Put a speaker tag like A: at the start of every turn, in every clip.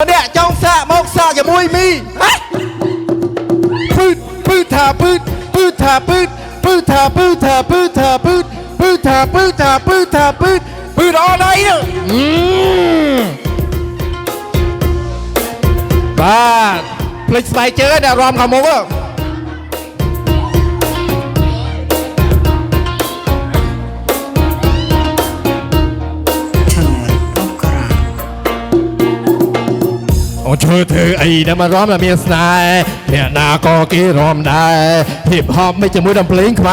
A: เนี่ยจ้องสะมองสะอย่ามุยมีปืดถาปืดถาปืดถาปืดถาปืดถาปืดถาปืดถาปืดถาปืดอะไรเนี่ยบ้าพลิกสไปเจอเดี๋ยวรอมขโมยช่วยเธอไอ้นั่นมาร้องละเมียสไนเนี่ยนาก็กี่ร้องได้ฮิปฮอปไม่จะมือดำเพลงใคร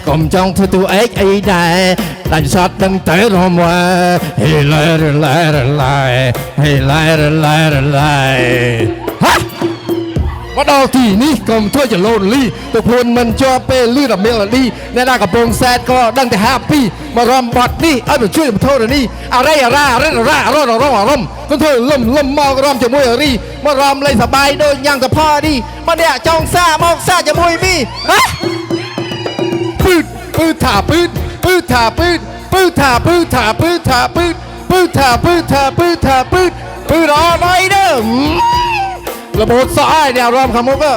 A: ก้มจ้องเธอตัวเอ็กไอ้ได้ดันช็อตดังเตะร้องว่าเฮ้ยไล่เฮ้ยไล่ฮะว่าดอกที่นี่กลมถ้วยจะโลนลี่ตัวพลมันชอบเป็นลื่นแบบเมลลี่ในด้านกับโปรงแซดก็ดังแต่ฮาปี้มารอมบอดนี่เอาไปช่วยมาโทษนี่อะไรร้องก็เธอล่มมองรอมจะมวยรีมารอมเลยสบายโดยยังแต่พ่อดีมาเนี่ยจ้องซ่ามองซ่าจะมวยมีฮะปืดถาปืดถาปืดถาปืดถาปืดถาปืดถาปืดถาปืดถาปืดอะไรเด้อระบบสายเนี่ยรอมคำมุกก็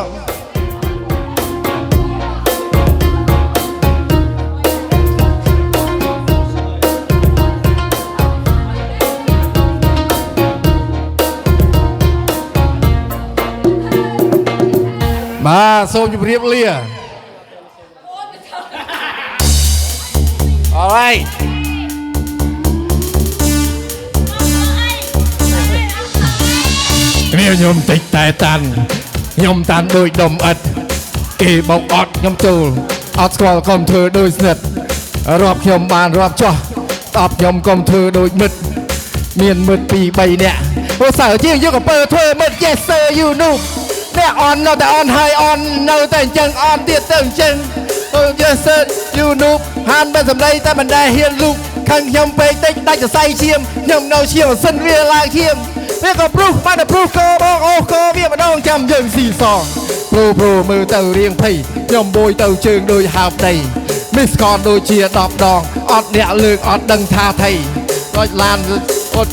A: มาโซมอยู่เรียบเรีย alright นี่ยมติดแต่ตันยมตันโดยดมอัดกีบอกอดยมจูอดสกอลกลมเธอโดยสนิทรอบยมบานรอบจ่อตอบยมกลมเธอโดยมืดเมียนมืดปีใบเนี่ยโอ้สาวเจียงยกกับเปิดเธอมืด yes sir you know เนี่ยอ่อนเราแต่อ่อนไฮอ่อนเราแต่จังอ่อนเตี้ยเติงจังyes sir you know หันเป็นสำไรแต่มันได้เฮียนลูกขังยมไปได้จะใส่เชียมยมเนาเชียวเส้นเรียลางเชียมเรียกกับพรูฟมาแต่พรูฟก็บอกโอ้ก็เบี้ยมาดองจำยังสี่สองโปรมือเต่าเรียงพี่ยมโบยเต่าเชิงโดยหาบใดมิสคอนโดยเชียดอกดองอดเนี่ยเลือกอดดังทาไทยรอยลานอด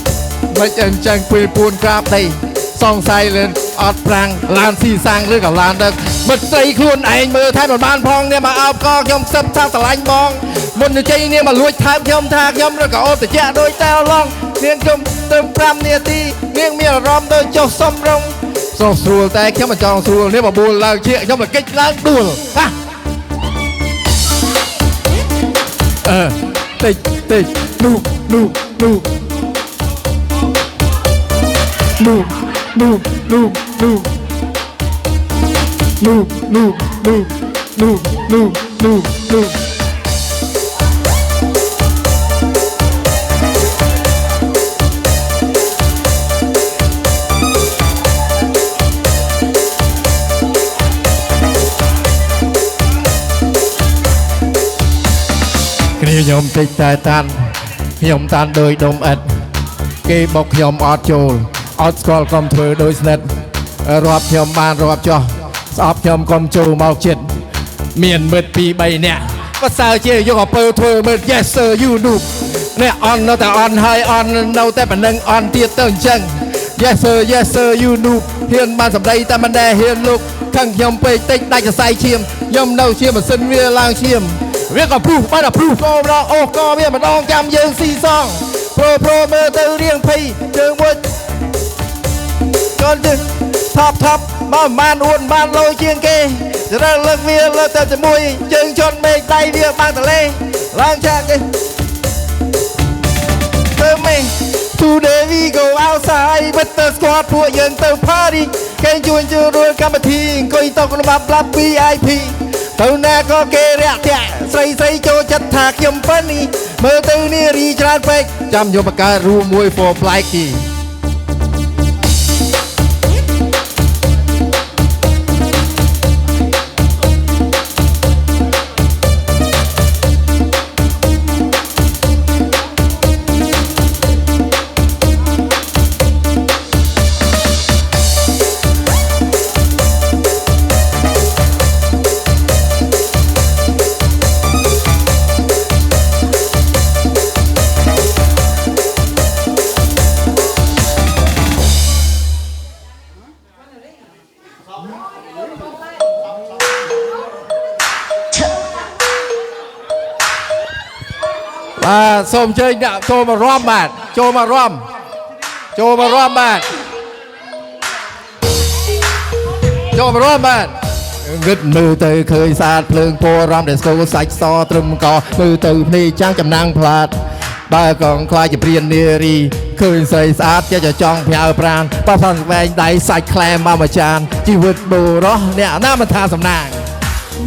A: ไม่จังปีปูนกราบใดซองไซเลนอดพลังลานสีสร้างเรื่องกับลานเด็กมันใส่คลุนไอ้มือไทยหมดบ้านพองเนี่ยมาเอาก็ยมซับท่าตะไลมองบนใจเนี่ยมาลุยทางยมทางยมแล้วก็โอ้แต่แย่โดยเต้าลองเนียงยมเติมพรำเนี่ยตีเนียงเมียรอมโดยเจ้าสมรงสองสูแต่แค่มาจองสูเนี่ยมาบูลางเชี่ยยมมาเก็ตล้างดูฮะติดลูกยมติดแต่ตันยมตันโดยดมอัดเกบอกยมออดโจลออดสกอลกลมเธอโดยสนิทรอบยมบานรอบจ่อสอบยมกลมโจเมาจิตเมียนเมื่อปีใบเนี่ยก็สาวเจียยกเปิดเธอเมื่อ yes sir you know เนี่ยออนเราแต่ออนไฮออนเราแต่เป็นนังออนเตี้ยเติงจัง yes sir you know เฮียนมาสำไรแต่มันได้เฮียนลูกทั้งยมไปติดได้จะใส่เชียมยมเราเชียมมาเส้นเรียลางเชียมเรียกกับพรูฟมาแต่พรูฟก็รอโอ้ก็เบี้ยมาดองจำยืนสี่ซองโปรเมื่อเตอเรียงพี่เจิงบดจนดึกทับบ้านอ้วนบ้านโลเชียงเกจะเริ่มเลิกเวียนแล้วแต่จะมวยเจิงชนเมฆไตเวียบางทะเลล้างจากเติมเมย์ Today we go outside with the squad พวกยังเติม party แกงชวนจะรวยกันมาทีก็อีตกระบำรับ VIPเท่านั้นก็เกเรแท้ใส่โจจัดถากยมฟันนี่เมื่อตื่นนี่รีจราดไปจำยมปากการูมวยโฟร์ไลกี้ សូមអញ្ជើញអ្នកចូលមករួមបាទចូលមករួមបាទចូលមករួមបាទងឹតមើលទៅឃើញស្អាតភ្លើងពណ៌រំដែលស្គរសាច់សត្រឹមកមើលទៅភ្នែកចាំងចំណាំងផ្លាតបើកងខ្លាចជាព្រាននារីឃើញស្រីស្អាតចេះចង់ផ្ញើប្រានប៉ះផាន់ស្វែងដៃសាច់ខ្លែមកមួយចានជីវិតបុរសអ្នកណាមិនថាសំណាង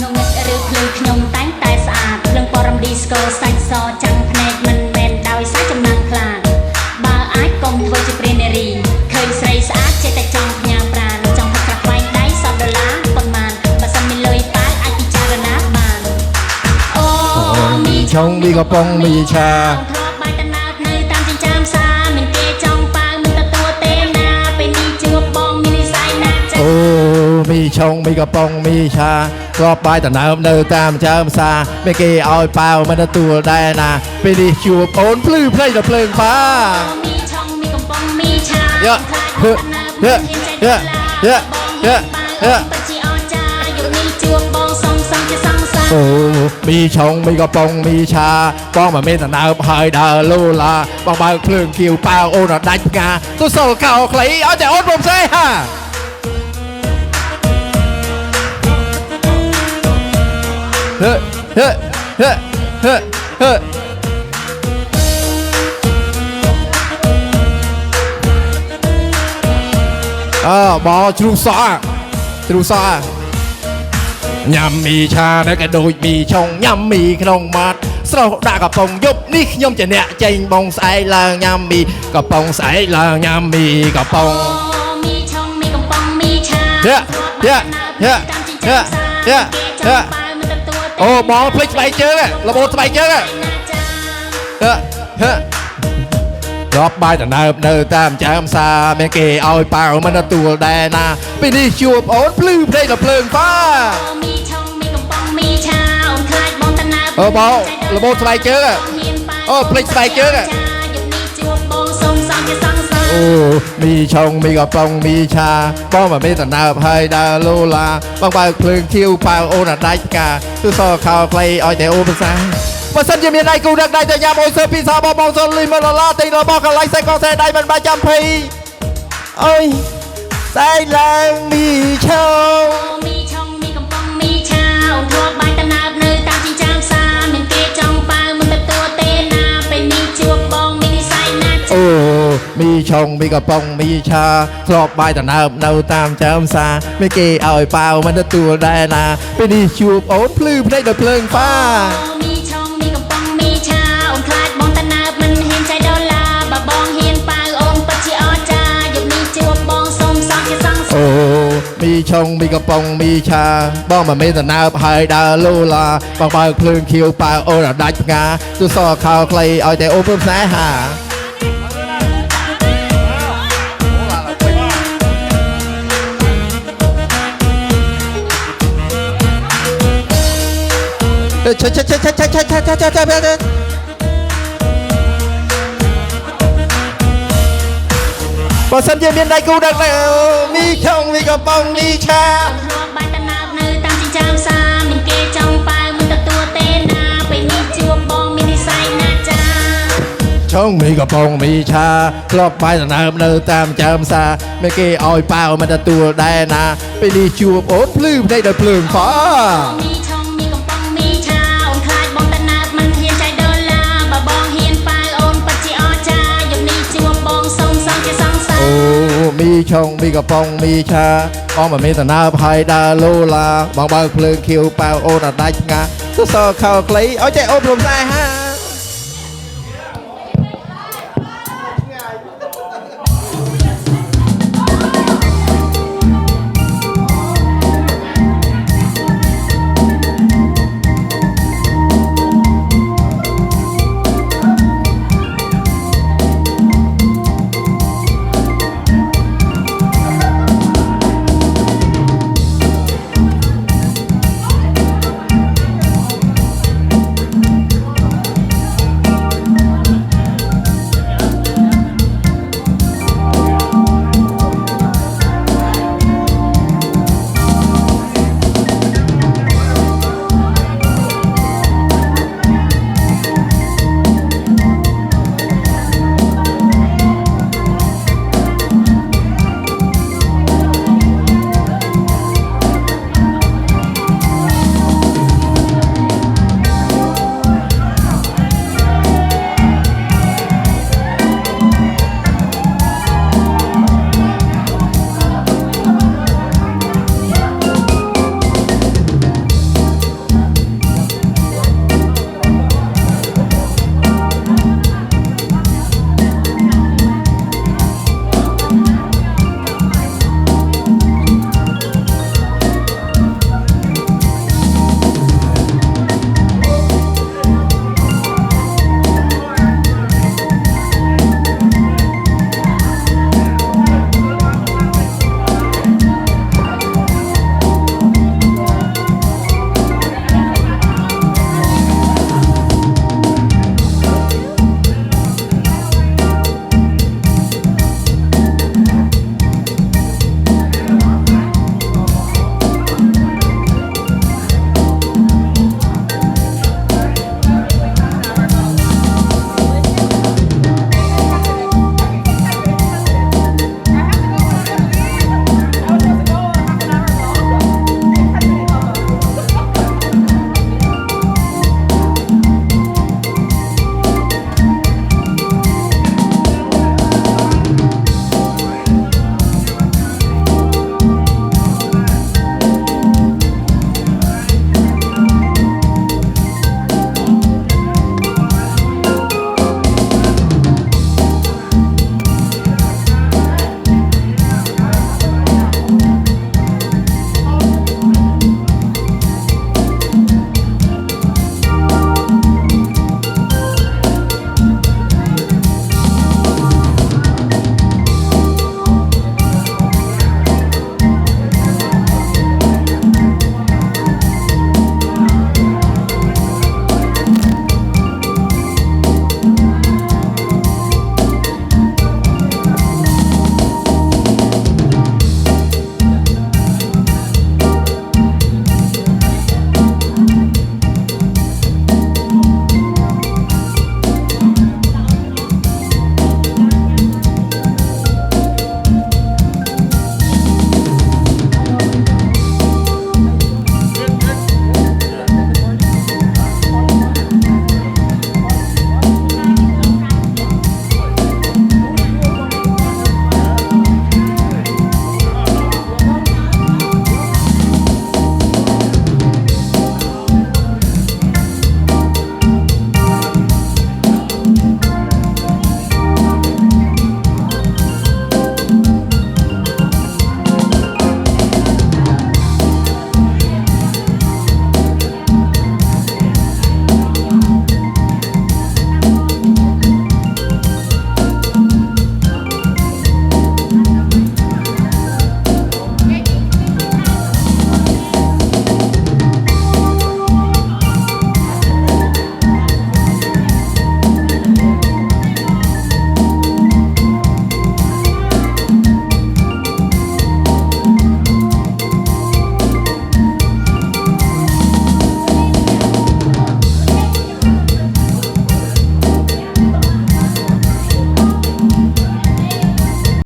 B: នងឹតឬភ្លើងខ្ញុំតែងតែស្អាតភ្លើងពណ៌រំឌីស្គរសាច់សចាំងភ្នែកមិនមែនដោយសារចំណាំងខ្លាចបើអាចកុំធ្វើជាព្រាននារីឃើញស្រីស្អាតចេះតែចង់ផ្ញើប្រានចង់ផឹកក្រាស់ខ្វែងដៃសតដុល្លារប៉ុន្មានបើសិនមានលុយប៉ាអាចពិចារណាបានអូ
A: មីឆុងមីកំប៉ុងមីឆាអូមីឆុងមីកំប៉ុងមីឆាគ្រាប់បាយតណើមនៅតាមចើមសាមិនគេឲ្យប៉ាវមិនទទួលដែរណាពេលនេះជួបអូនភ្លឺភ្លេចដល់ភ្លើងបា
B: មីឆុងមីកំប៉ុងមីឆា
A: យ៉ាយ៉ាយ៉ាយ៉ាយ៉ាយ៉ាអូមីឆុងមីកំប៉ុងមីឆាបងមិនមានតណើមហើយដើរលូឡាបងបើកភ្លើងគៀវប៉ាវអូនដាច់ផ្កាទុសលកោខ្លីឲ្យតែអូនរំសេហាហេហេហេហេហេបោជ្រូកសក់ញ៉ាំមីឆានៅក៏ដូចមីឆុងញ៉ាំមីក្នុងមាត់ស្រោដាក់កំប៉ុងយប់នេះខ្ញុំជាអ្នកចេញបងស្អែកឡើងញ៉ាំមីកំប៉ុងស្អែកឡើងញ៉ាំមីកំប៉ុង
B: មីឆុងមីកំប៉ុងមីឆា
A: យ៉ាយ៉ាយ៉ាយ៉ាយ៉ាយ៉ាអូបងភ្លេចស្បែកជើងរបូតស្បែកជើងរាប់បាយតណើបនៅតាមចាមសាមានគេឲ្យប៉ាវមិនទទួលដែរណាពេលនេះជួបអូនភ្លឺភ្នែកដល់ភ្លើងបា
B: មីឆុងមីកំប៉ុងមីឆាអូនខ្លាចបងតណើប
A: អូបងរបូតស្បែកជើងអូភ្លេចស្បែកជើងអូមីឆុងមីកំប៉ុងមីឆាបងមិនមានតណើបហើយដើរលូឡាបងបើកភ្លើងខៀវប៉ាវអូនដាច់ផ្កាទសខោខ្លីឲ្យតែអូនភាសាបើសិនជាមានដៃគូដឹកដៃទៅញ៉ាំអូនសើពីសាបងសុនលីមឡាទិញរបស់កន្លែងសេកកសេដៃមិនបាច់ចាំភ័យអើយស្អែកឡើងមីឆុង
B: មីឆុងមីកំប៉ុងមីឆាអូនធ្វើបាយតណើបនៅតាមទីចាមសាមានគេចង់ប៉ាវមិនទទួលទេណាពេលនេះជួបបងមីនិស័យណា
A: អូមីឆុងមីកំប៉ុងមីឆាធ្លាប់បាយតណើបនៅតាមចាមសាមានគេឲ្យប៉ាវមិនទទួលដែរណាពេលនេះជួបអូនភ្លឺភ្នែកដល់ភ្លើងฟ้า
B: មីឆុងមីកំប៉ុងមីឆាអូនខ្លាចបងតណើបមិនហ៊ានใจដុល្លារបើបងហ៊ានប៉ាវអូនពិតជាអស្ចារ្យយប់នេះជួបបងសូមសោកជាសង្សារ
A: អូមីឆុងមីកំប៉ុងមីឆាបងមិនមានតណើបហើយដើរលូឡាបងបើកភ្លើងខៀវប៉ាវអូនដាច់ផ្កាទសខោខ្លីឲ្យតែអូនព្រមស្នេហាឆាបើសិនជាមានដៃគូដឹកមីឆុងមីកំប៉ុងមីឆា
B: រាប់បាយតណើបនៅតាមទីចាមសាមានគេចង់ប៉ាវមិនទទួលទេណាពេលនេះជួបបងមាននិស័យណាចា
A: ឆុងមីកំប៉ុងមីឆាធ្លាប់បាយតណើបនៅតាមចាមសាមានគេឲ្យប៉ាវមិនទទួលដែរណាពេលនេះជួបអូនភ្លឺភ្នែកដល់ភ្លើងฟ้าមីឆុងមីកំប៉ុងមីឆាបងមិនមានតណើបហើយដើរលូឡាបងបើកភ្លើងខៀវប៉ាវអូនដាច់ផ្កាទសខោខ្លីឲ្យតែអូនព្រមស្នេហា